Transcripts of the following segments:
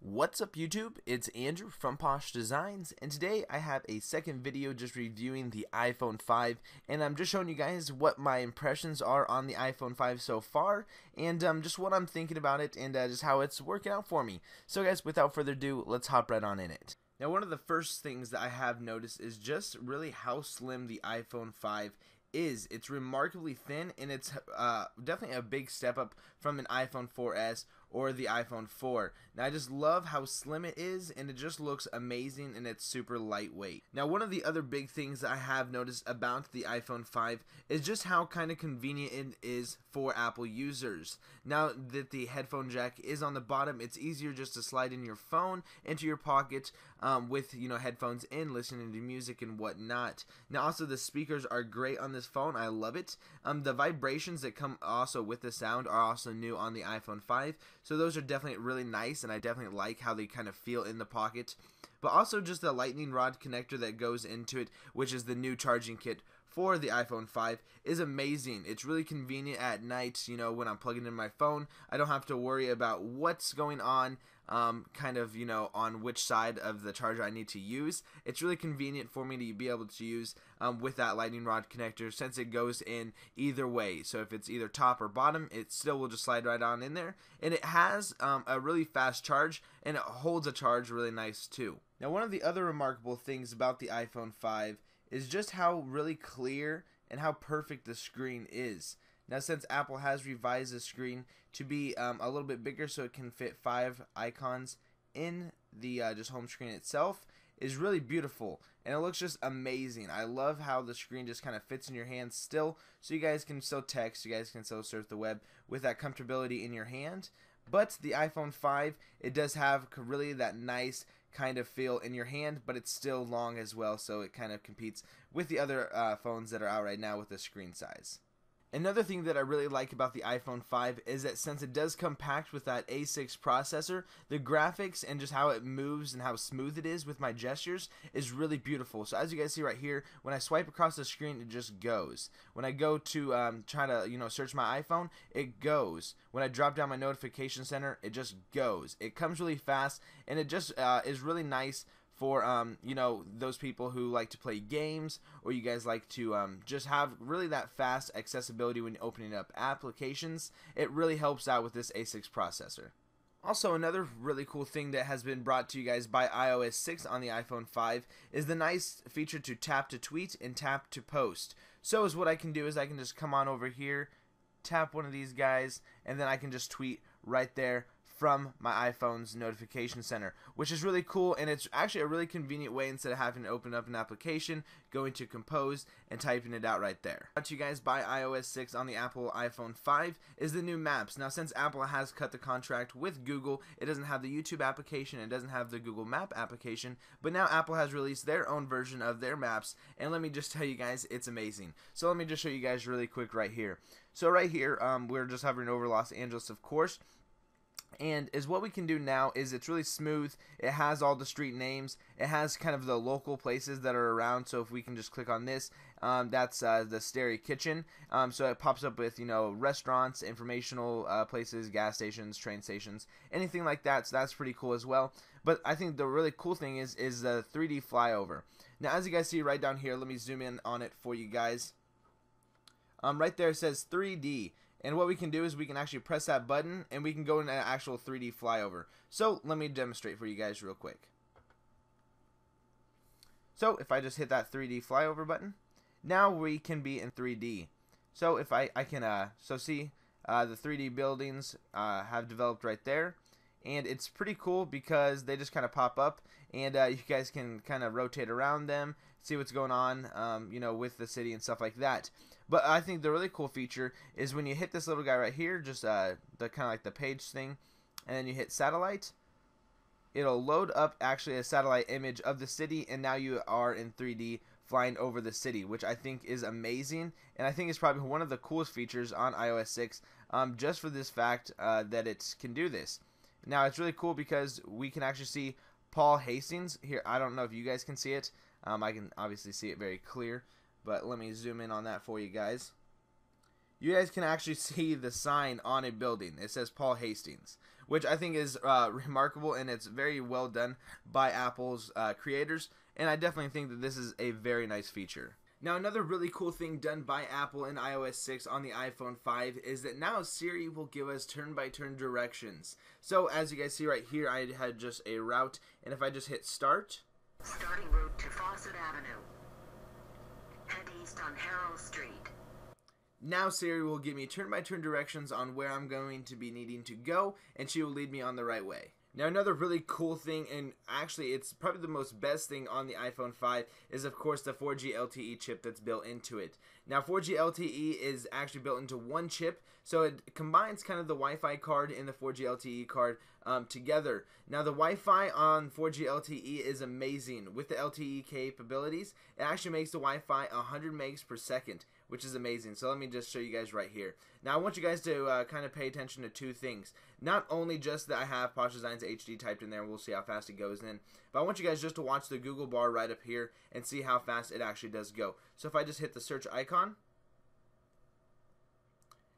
What's up YouTube? It's Andrew from PoshDesigns, and today I have a second video just reviewing the iPhone 5, and I'm just showing you guys what my impressions are on the iPhone 5 so far, and just what I'm thinking about it, and just how it's working out for me. So guys, without further ado, let's hop right on in it. Now one of the first things that I have noticed is just really how slim the iPhone 5 is. It's remarkably thin, and it's definitely a big step up from an iPhone 4S or the iPhone 4. Now I just love how slim it is, and it just looks amazing, and it's super lightweight. Now one of the other big things that I have noticed about the iPhone 5 is just how kind of convenient it is for Apple users. Now that the headphone jack is on the bottom, it's easier just to slide in your phone into your pocket with headphones in, listening to music and whatnot. Now also the speakers are great on this phone. I love it. The vibrations that come also with the sound are also new on the iPhone 5, so those are definitely really nice, and I definitely like how they kind of feel in the pocket. But also just the lightning rod connector that goes into it, which is the new charging kit for the iPhone 5, is amazing. It's really convenient at night, when I'm plugging in my phone. I don't have to worry about what's going on, on which side of the charger I need to use. It's really convenient for me to be able to use with that lightning rod connector, since it goes in either way. So if it's either top or bottom, it still will just slide right on in there. And it has a really fast charge, and it holds a charge really nice too. Now one of the other remarkable things about the iPhone 5 is just how really clear and how perfect the screen is. Now since Apple has revised the screen to be a little bit bigger so it can fit 5 icons in the just home screen itself, is really beautiful, and it looks just amazing. I love how the screen just kind of fits in your hand still, so you guys can still text, you guys can still surf the web with that comfortability in your hand. But the iPhone 5, it does have really that nice kind of feel in your hand, but it's still long as well, so it kind of competes with the other phones that are out right now with the screen size. Another thing that I really like about the iPhone 5 is that since it does come packed with that A6 processor, the graphics and just how it moves and how smooth it is with my gestures is really beautiful. So as you guys see right here, when I swipe across the screen, it just goes. When I go to try to search my iPhone, it goes. When I drop down my notification center, it just goes. It comes really fast, and it just is really nice for those people who like to play games, or you guys like to just have really that fast accessibility when opening up applications. It really helps out with this A6 processor. Also, another really cool thing that has been brought to you guys by iOS 6 on the iPhone 5 is the nice feature to tap to tweet and tap to post. So what I can do is I can just come on over here, tap one of these guys, and then I can just tweet right there from my iPhone's notification center, which is really cool, and it's actually a really convenient way instead of having to open up an application, going to Compose, and typing it out right there. Brought to you guys by iOS 6 on the Apple iPhone 5 is the new Maps. Now since Apple has cut the contract with Google, it doesn't have the YouTube application, it doesn't have the Google Map application, but now Apple has released their own version of their maps, and let me just tell you guys, it's amazing. So let me just show you guys really quick right here. So right here, we're just hovering over Los Angeles, of course. And what we can do now is it's really smooth. It has all the street names. It has kind of the local places that are around. So if we can just click on this, that's the Sterry Kitchen. So it pops up with restaurants, informational places, gas stations, train stations, anything like that. So that's pretty cool as well. But I think the really cool thing is the 3D flyover. Now as you guys see right down here, let me zoom in on it for you guys. Right there it says 3D. And what we can do is we can actually press that button, and we can go in an actual 3D flyover. So let me demonstrate for you guys real quick. So if I just hit that 3D flyover button, now we can be in 3D. So if I can see the 3D buildings have developed right there, and it's pretty cool because they just kind of pop up, and you guys can kind of rotate around them, see what's going on with the city and stuff like that. But I think the really cool feature is when you hit this little guy right here, just the kind of like the page thing, and then you hit satellite, it'll load up actually a satellite image of the city, and now you are in 3D flying over the city, which I think is amazing, and I think it's probably one of the coolest features on iOS 6, just for this fact that it can do this. Now it's really cool because we can actually see Paul Hastings here. I don't know if you guys can see it. I can obviously see it very clear, but let me zoom in on that for you guys. you guys can actually see the sign on a building. It says Paul Hastings, which I think is remarkable, and it's very well done by Apple's creators, and I definitely think that this is a very nice feature. Now, another really cool thing done by Apple in iOS 6 on the iPhone 5 is that now Siri will give us turn-by-turn directions. So, as you guys see right here, I had just a route, and if I just hit start. Starting route to Fawcett Avenue. Head east on Harold Street. Now Siri will give me turn-by-turn directions on where I'm going to be needing to go, and she will lead me on the right way. Now, another really cool thing, and actually it's probably the most best thing on the iPhone 5, is of course the 4G LTE chip that's built into it. Now, 4G LTE is actually built into one chip, so it combines kind of the Wi-Fi card and the 4G LTE card together. Now, the Wi-Fi on 4G LTE is amazing. With the LTE capabilities, it actually makes the Wi-Fi 100 megs per second, which is amazing. So let me just show you guys right here. Now, I want you guys to kind of pay attention to two things. Not only just that I have PoshDesignsHD typed in there, and we'll see how fast it goes in, but I want you guys just to watch the Google bar right up here and see how fast it actually does go. So if I just hit the search icon,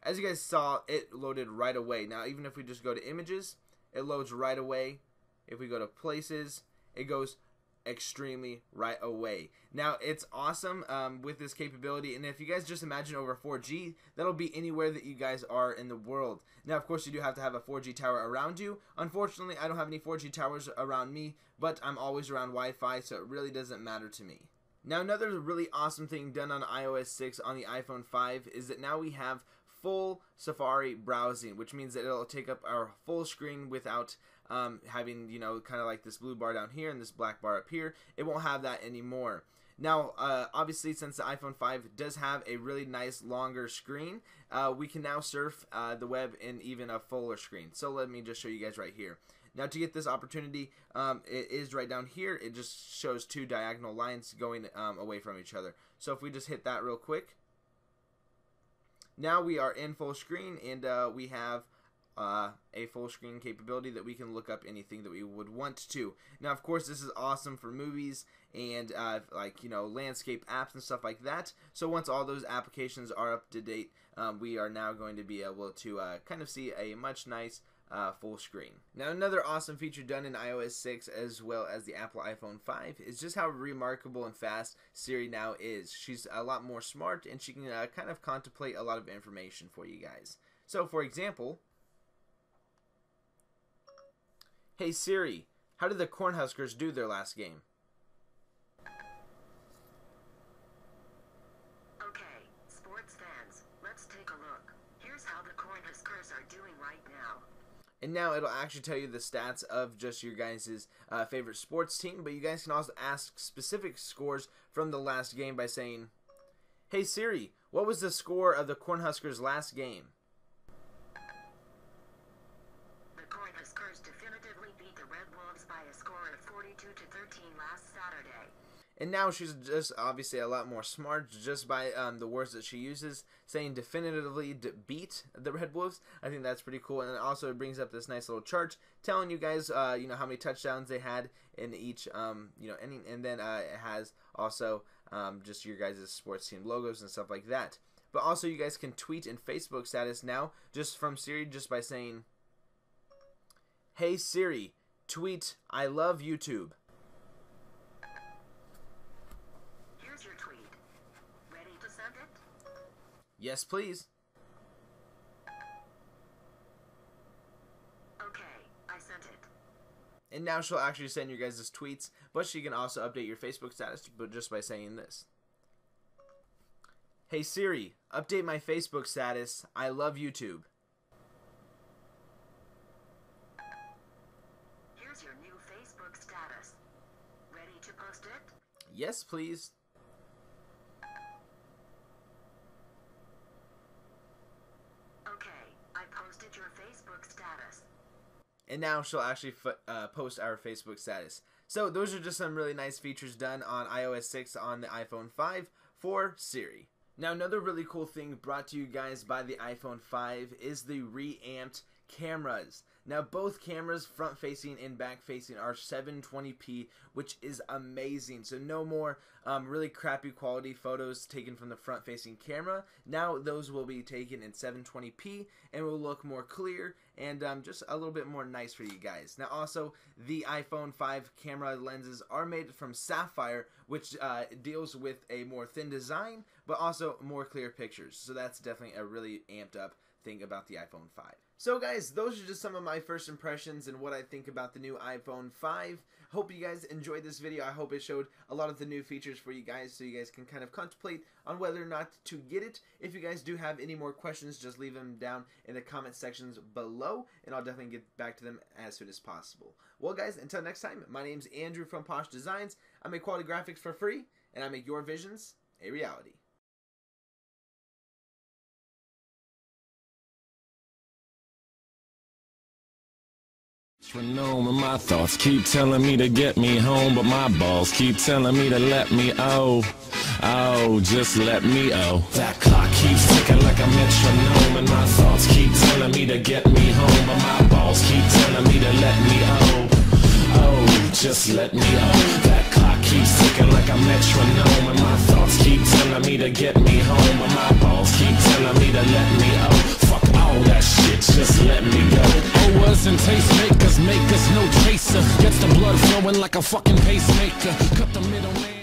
as you guys saw, it loaded right away. Now, even if we just go to images, it loads right away. If we go to places, it goes extremely right away. Now, it's awesome with this capability, and if you guys just imagine over 4G, that'll be anywhere that you guys are in the world. Now, of course, you do have to have a 4G tower around you. Unfortunately, I don't have any 4G towers around me, but I'm always around Wi-Fi, so it really doesn't matter to me. Now, another really awesome thing done on iOS 6 on the iPhone 5 is that now we have full Safari browsing, which means that it'll take up our full screen without having, you know, kind of like this blue bar down here and this black bar up here. It won't have that anymore. Now, obviously, since the iPhone 5 does have a really nice longer screen, we can now surf the web in even a fuller screen. So let me just show you guys right here. Now, to get this opportunity, it is right down here. It just shows two diagonal lines going away from each other. So if we just hit that real quick, now we are in full screen, and we have a full screen capability that we can look up anything that we would want to. Now, of course, this is awesome for movies and like, you know, landscape apps and stuff like that. So once all those applications are up to date, we are now going to be able to kind of see a much nice full screen. Now, another awesome feature done in iOS 6 as well as the Apple iPhone 5 is just how remarkable and fast Siri now is. She's a lot more smart, and she can kind of contemplate a lot of information for you guys. So, for example, hey Siri, how did the Cornhuskers do their last game? Okay, sports fans, let's take a look. Here's how the Cornhuskers are doing right now. And now it'll actually tell you the stats of just your guys' favorite sports team, but you guys can also ask specific scores from the last game by saying, hey Siri, what was the score of the Cornhuskers' last game? The Cornhuskers definitively beat the Red Wolves by a score of 42-13 last Saturday. And now she's just obviously a lot more smart just by the words that she uses, saying definitively beat the Red Wolves. I think that's pretty cool, and it also brings up this nice little chart telling you guys, you know, how many touchdowns they had in each, you know, and then it has also just your guys' sports team logos and stuff like that. But also, you guys can tweet and Facebook status now just from Siri, just by saying, hey Siri, tweet I love YouTube. Your tweet. Ready to send it? Yes, please. Okay, I sent it. And now she'll actually send you guys' tweets, but she can also update your Facebook status, but just by saying this. Hey Siri, update my Facebook status. I love YouTube. Here's your new Facebook status. Ready to post it? Yes, please. I posted your Facebook status. And now she'll actually post our Facebook status. So those are just some really nice features done on iOS 6 on the iPhone 5 for Siri. Now, another really cool thing brought to you guys by the iPhone 5 is the reamped cameras. Now both cameras, front facing and back facing, are 720p, which is amazing. So no more really crappy quality photos taken from the front facing camera. Now those will be taken in 720p and will look more clear and just a little bit more nice for you guys. Now also, the iPhone 5 camera lenses are made from sapphire, which deals with a more thin design but also more clear pictures. So that's definitely a really amped up thing about the iPhone 5. So guys, those are just some of my first impressions and what I think about the new iPhone 5. Hope you guys enjoyed this video. I hope it showed a lot of the new features for you guys so you guys can kind of contemplate on whether or not to get it. If you guys do have any more questions, just leave them down in the comment sections below and I'll definitely get back to them as soon as possible. Well guys, until next time, my name's Andrew from Posh Designs. I make quality graphics for free and I make your visions a reality. And my thoughts keep telling me to get me home, but my balls keep telling me to let me just let me That clock keeps ticking like a metronome, and my thoughts keep telling me to get me home, but my balls keep telling me to let me just let me That clock keeps ticking like a metronome, and my thoughts keep telling me to get me home, but my balls keep telling me to let me Fuck all that shit, just let me go. Owers and tastemakers make us no chaser. Gets the blood flowing like a fucking pacemaker. Cut the middleman.